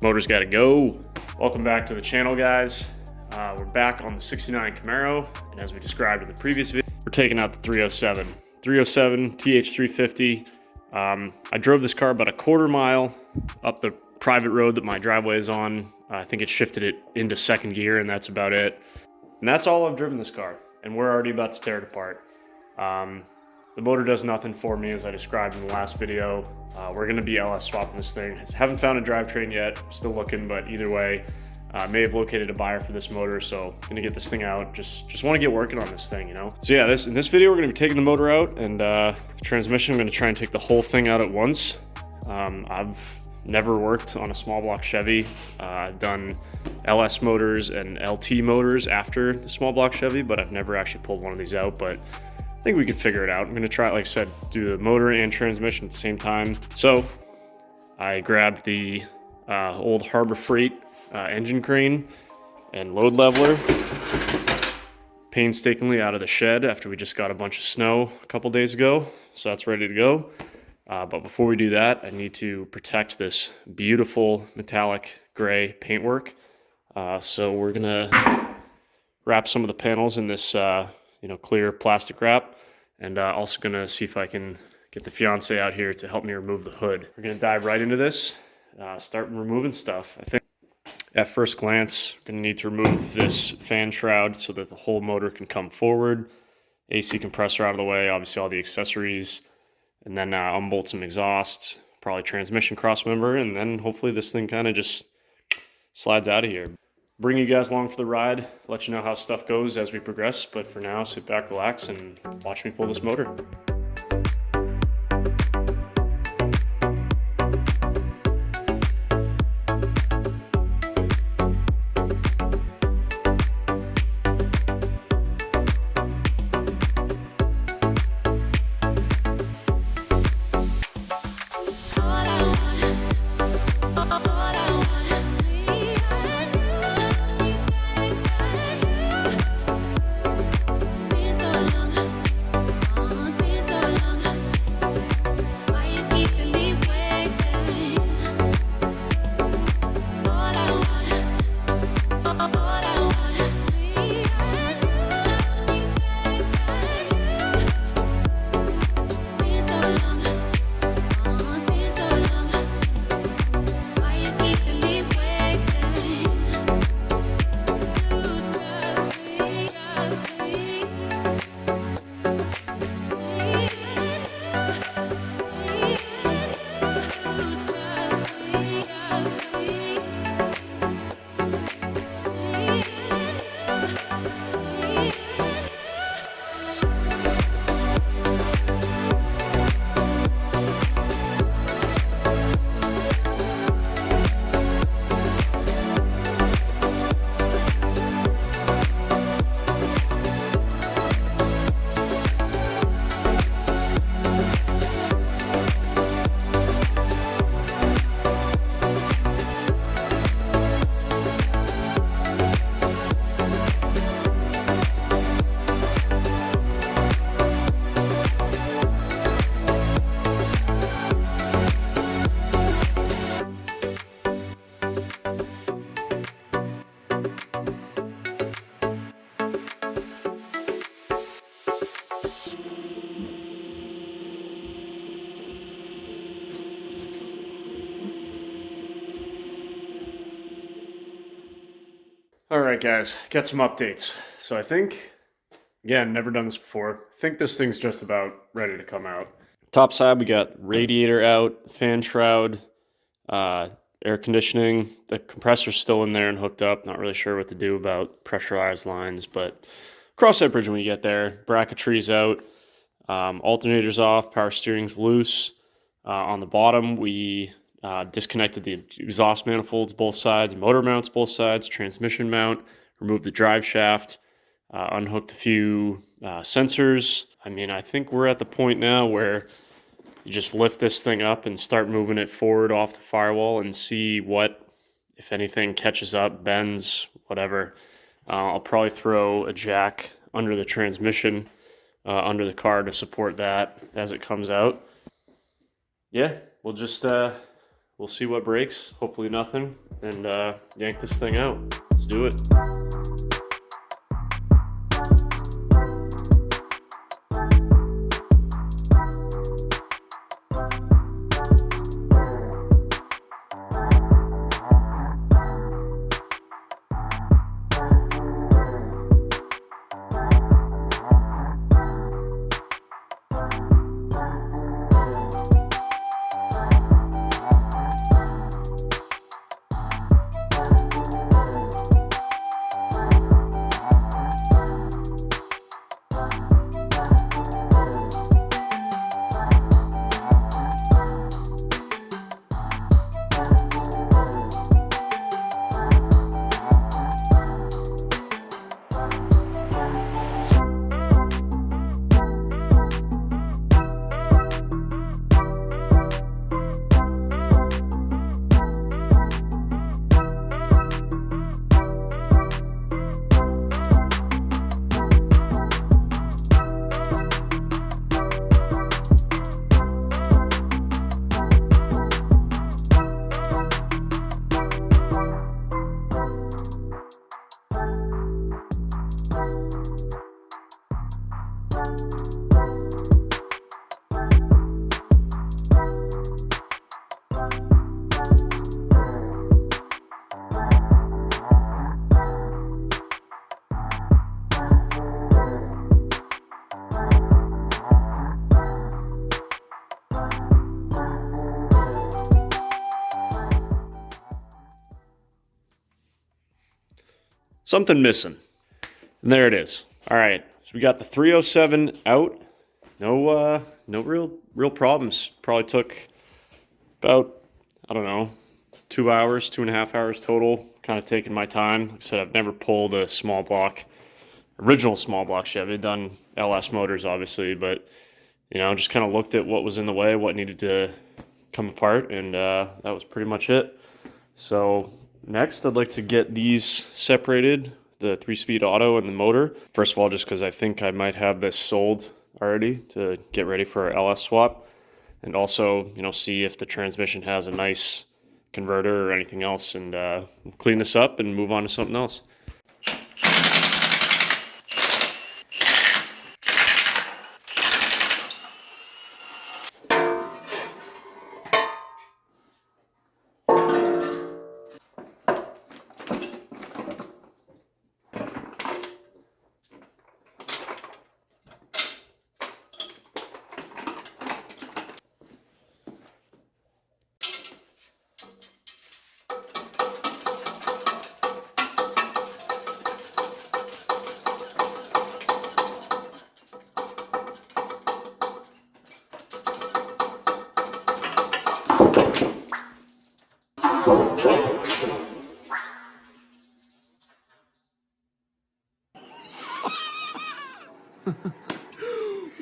Motor's gotta go. Welcome back to the channel, guys. We're back on the 69 Camaro, and as we described in the previous video, we're taking out the 307 TH350. I drove this car about a quarter mile up the private road that my driveway is on. I think it shifted it into second gear, and that's about it. And that's all I've driven this car, and we're already about to tear it apart. The motor does nothing for me, as I described in the last video. We're going to be LS swapping this thing. Haven't found a drivetrain yet, still looking, but either way, may have located a buyer for this motor, so going to get this thing out. Just want to get working on this thing, you know? So yeah, in this video, we're going to be taking the motor out, and transmission, I'm going to try and take the whole thing out at once. I've never worked on a small block Chevy. I've done LS motors and LT motors after the small block Chevy, but I've never actually pulled one of these out, but I think we can figure it out. I'm gonna try, like I said, do the motor and transmission at the same time. So I grabbed the old Harbor Freight engine crane and load leveler painstakingly out of the shed after we just got a bunch of snow a couple days ago. So that's ready to go. But before we do that, I need to protect this beautiful metallic gray paintwork. So we're gonna wrap some of the panels in this clear plastic wrap, and also gonna see if I can get the fiance out here to help me remove the hood. We're gonna dive right into this, start removing stuff. I think at first glance, I'm gonna need to remove this fan shroud so that the whole motor can come forward. AC compressor out of the way, obviously all the accessories, and then unbolt some exhaust, probably transmission cross member, and then hopefully this thing kind of just slides out of here. Bring you guys along for the ride, let you know how stuff goes as we progress, but for now, sit back, relax, and watch me pull this motor. All right, guys, got some updates. So I think, again, never done this before. I think this thing's just about ready to come out. Top side, we got radiator out, fan shroud, air conditioning. The compressor's still in there and hooked up. Not really sure what to do about pressurized lines, but cross that bridge when you get there. Bracketry's out, alternator's off, power steering's loose. On the bottom, we disconnected the exhaust manifolds both sides, motor mounts both sides, transmission mount, removed the drive shaft, unhooked a few sensors. I mean, I think we're at the point now where you just lift this thing up and start moving it forward off the firewall and see what, if anything, catches up, bends, whatever. I'll probably throw a jack under the transmission, under the car to support that as it comes out. Yeah, we'll we'll see what breaks. Hopefully nothing, and yank this thing out. Let's do it. Something missing. And there it is. All right, so we got the 307 out. No real problems. Probably took about, I don't know, 2 hours, 2.5 hours total. Kind of taking my time. Like I said, I've never pulled a small block, original small block Chevy. I've done LS motors, obviously, but just kind of looked at what was in the way, what needed to come apart, and that was pretty much it. So next, I'd like to get these separated, the 3-speed auto and the motor. First of all, just because I think I might have this sold already to get ready for our LS swap. And also, see if the transmission has a nice converter or anything else, and clean this up and move on to something else.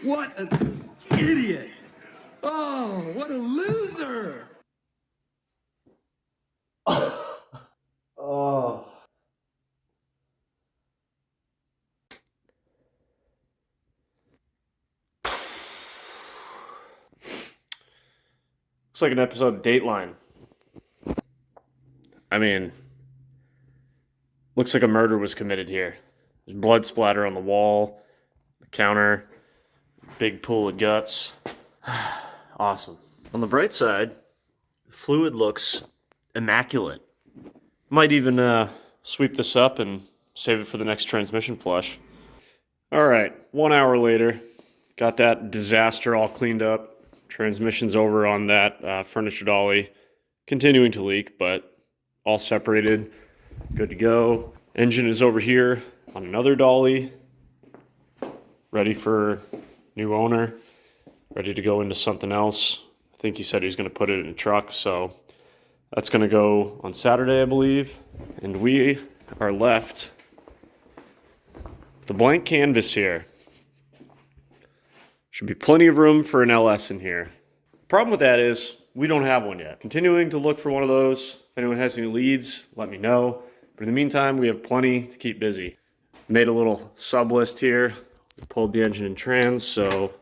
What an idiot! Oh, what a loser! Oh. Looks like an episode of Dateline. I mean, looks like a murder was committed here. There's blood splatter on the wall, the counter, big pool of guts. Awesome. On the bright side, the fluid looks immaculate. Might even sweep this up and save it for the next transmission flush. All right, 1 hour later, got that disaster all cleaned up. Transmission's over on that furniture dolly, continuing to leak, but all separated, good to go. Engine is over here on another dolly, ready for new owner, ready to go into something else. I think he said he was going to put it in a truck, so that's going to go on Saturday, I believe. And we are left with a blank canvas here. Should be plenty of room for an LS in here. Problem with that is we don't have one yet. Continuing to look for one of those. If anyone has any leads, let me know. But in the meantime, we have plenty to keep busy. Made a little sub list here. We pulled the engine and trans, so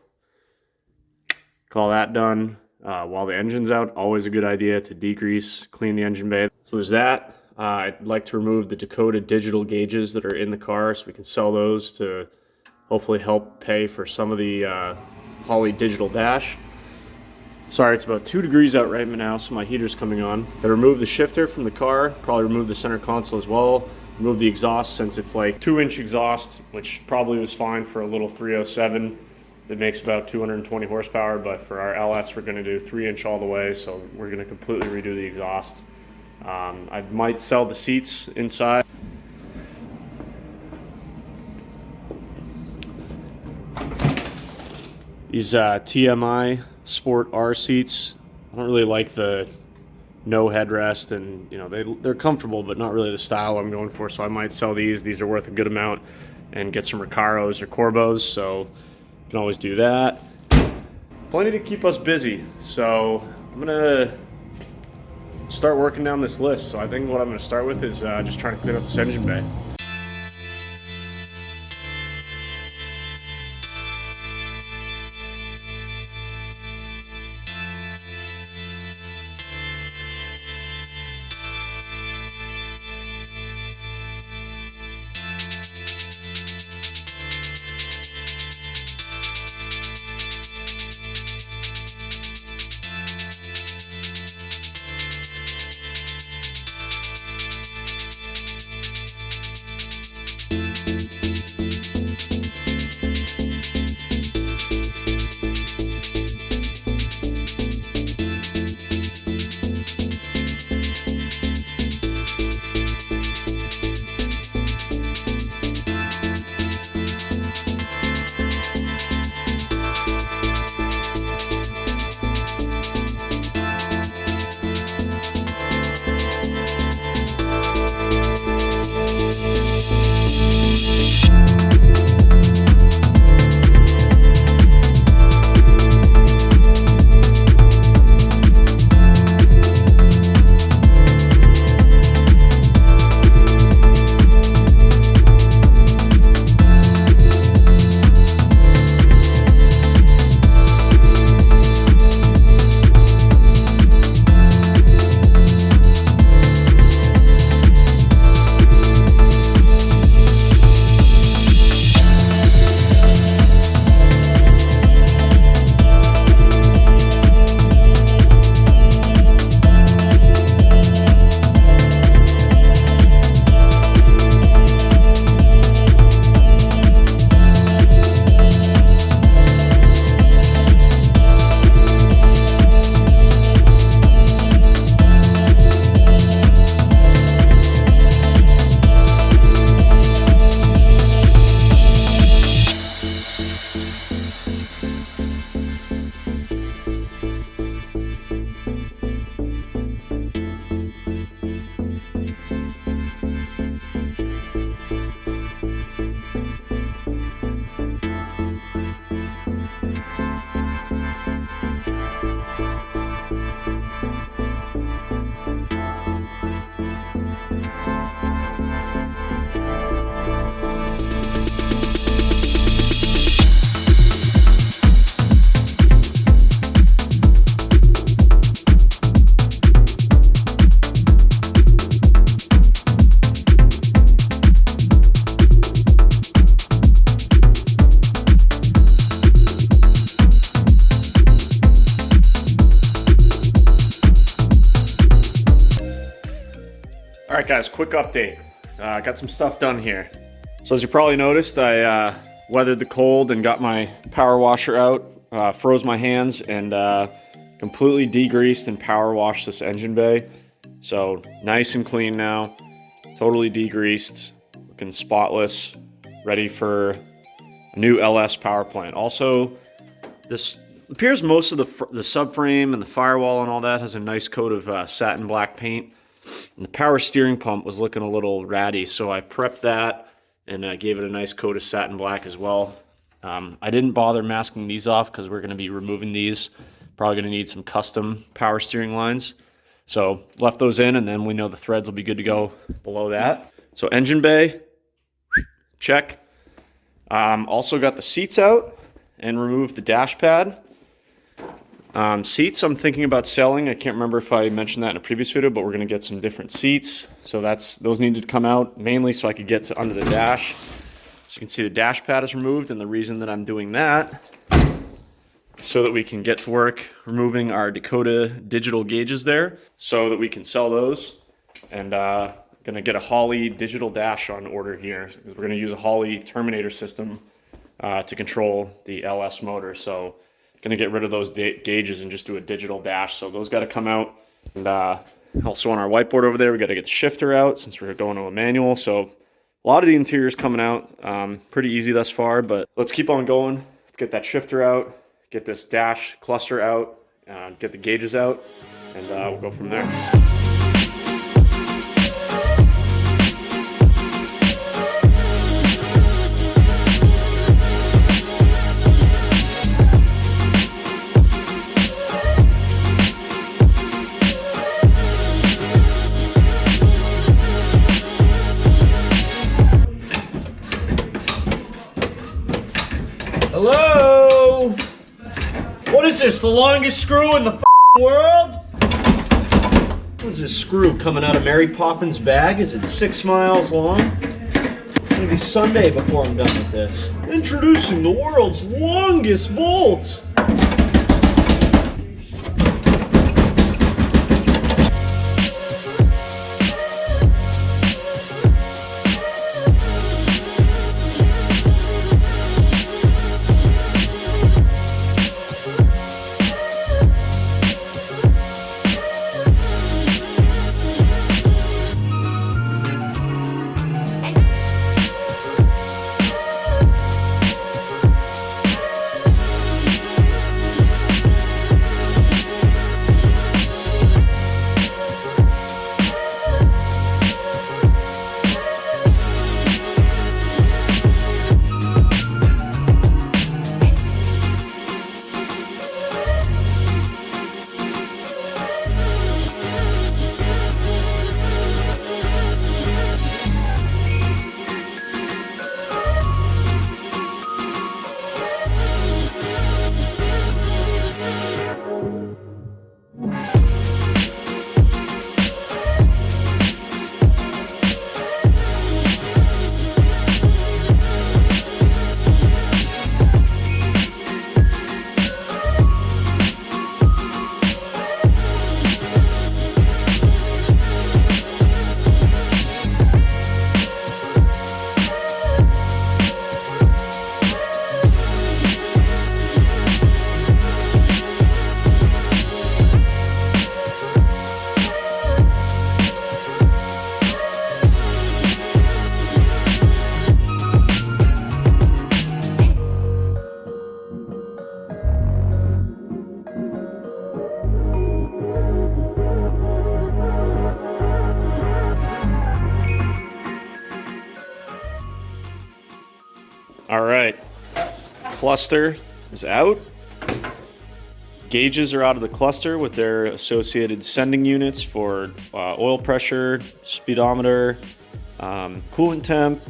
call that done. while the engine's out. Always a good idea to degrease, clean the engine bay. So there's that. I'd like to remove the Dakota digital gauges that are in the car so we can sell those to hopefully help pay for some of the Holley digital dash. Sorry, it's about 2 degrees out right now, so my heater's coming on. Gotta remove the shifter from the car, probably remove the center console as well, remove the exhaust since it's like 2-inch exhaust, which probably was fine for a little 307 that makes about 220 horsepower, but for our LS we're gonna do 3-inch all the way, so we're gonna completely redo the exhaust. I might sell the seats inside. These TMI Sport R seats, I don't really like the no headrest, and you know they're comfortable but not really the style I'm going for, so I might sell these. These are worth a good amount, and get some Recaros or Corbos, so you can always do that. Plenty to keep us busy, so I'm gonna start working down this list. So I think what I'm gonna start with is just trying to clean up this engine bay. All right, guys, quick update. Got some stuff done here. So as you probably noticed, I weathered the cold and got my power washer out, froze my hands, and completely degreased and power washed this engine bay. So nice and clean now, totally degreased, looking spotless, ready for a new LS power plant. Also, this appears most of the subframe and the firewall and all that has a nice coat of satin black paint. And the power steering pump was looking a little ratty, so I prepped that and gave it a nice coat of satin black as well. I didn't bother masking these off because we're going to be removing these. Probably going to need some custom power steering lines. So left those in, and then we know the threads will be good to go below that. So engine bay, check. Also got the seats out and removed the dash pad. Seats I'm thinking about selling. I can't remember if I mentioned that in a previous video, but we're going to get some different seats. So those needed to come out mainly so I could get to under the dash. So you can see the dash pad is removed, and the reason that I'm doing that is so that we can get to work removing our Dakota digital gauges there so that we can sell those. And going to get a Holley digital dash on order here. We're going to use a Holley Terminator system to control the LS motor. So going to get rid of those gauges and just do a digital dash. So those got to come out. And also on our whiteboard over there, we got to get the shifter out since we're going to a manual. So a lot of the interior is coming out. Pretty easy thus far, but let's keep on going. Let's get that shifter out, get this dash cluster out, get the gauges out, and we'll go from there. Hello? What is this, the longest screw in the world? What is this screw coming out of Mary Poppins' bag? Is it 6 miles long? It's gonna be Sunday before I'm done with this. Introducing the world's longest bolts. All right, cluster is out. Gauges are out of the cluster with their associated sending units for oil pressure, speedometer, coolant temp,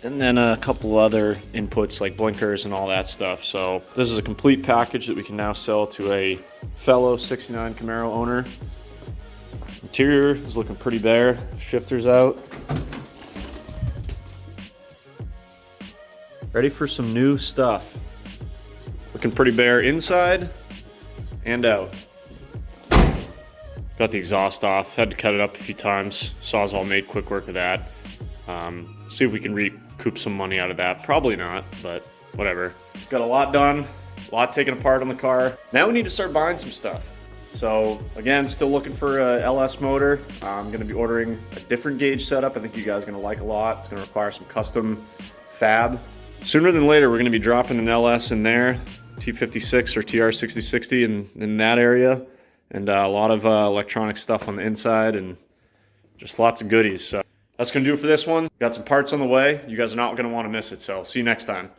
and then a couple other inputs like blinkers and all that stuff. So this is a complete package that we can now sell to a fellow 69 Camaro owner. Interior is looking pretty bare. Shifter's out. Ready for some new stuff. Looking pretty bare inside and out. Got the exhaust off. Had to cut it up a few times. Sawzall made quick work of that. See if we can recoup some money out of that. Probably not, but whatever. Got a lot done. A lot taken apart on the car. Now we need to start buying some stuff. So again, still looking for a LS motor. I'm going to be ordering a different gauge setup. I think you guys are going to like a lot. It's going to require some custom fab. Sooner than later, we're going to be dropping an LS in there, T56 or TR6060 in that area, and a lot of electronic stuff on the inside and just lots of goodies. So that's going to do it for this one. Got some parts on the way. You guys are not going to want to miss it, so see you next time.